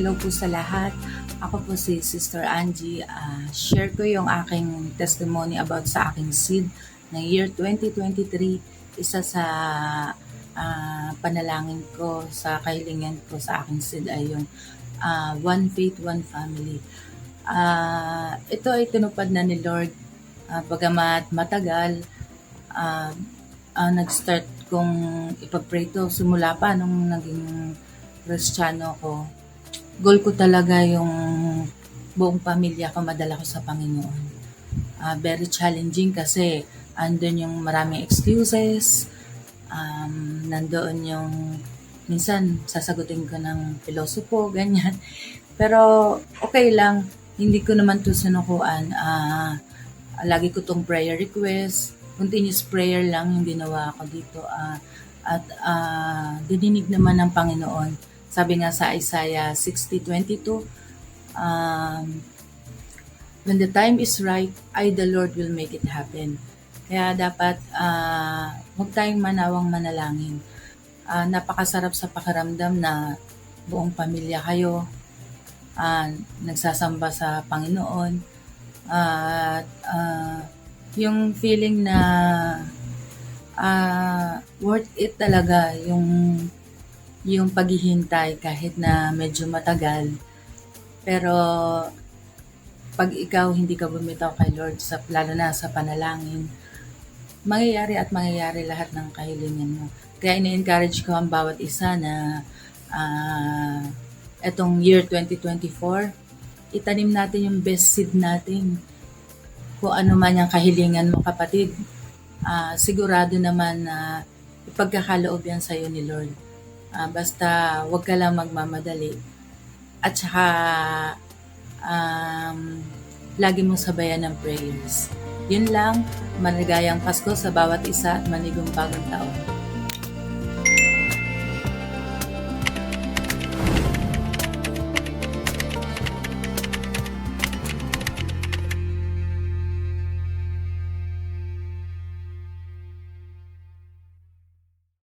hello po sa lahat. Ako po si Sister Angie. Share ko yung aking testimony about sa aking seed ng year 2023. Isa sa panalangin ko, sa kahilingan ko sa aking seed ay yung One Faith, One Family. Ito ay tinupad na ni Lord. Bagamat matagal, nag-start kong ipag-pray to simula pa nung naging Kristiyano ko. Goal ko talaga yung buong pamilya ko madala ko sa Panginoon. Very challenging kasi andun yung maraming excuses, nandoon yung minsan sasagutin ko ng pilosopo, ganyan. Pero okay lang, hindi ko naman to sinukuan. Lagi ko tong prayer request, continuous prayer lang yung ginawa ko dito. At dininig naman ng Panginoon. Sabi nga sa Isaiah 60:22, when the time is right, I the Lord will make it happen. Kaya dapat huwag tayong manawang manalangin. Napakasarap sa pakiramdam na buong pamilya kayo, nagsasamba sa Panginoon. At yung feeling na worth it talaga yung paghihintay kahit na medyo matagal. Pero pag ikaw hindi ka bumitaw kay Lord, lalo na sa panalangin, mangyayari lahat ng kahilingan mo. Kaya ini-encourage ko ang bawat isa na etong year 2024, itanim natin yung best seed natin. Kung ano man yung kahilingan mo, kapatid, sigurado naman na ipagkakaloob yan sa'yo ni Lord. Basta wag ka lang magmamadali. At saka lagi mong sabayan ng prayers. Yun lang, maligayang Pasko sa bawat isa at manigong bagong taon.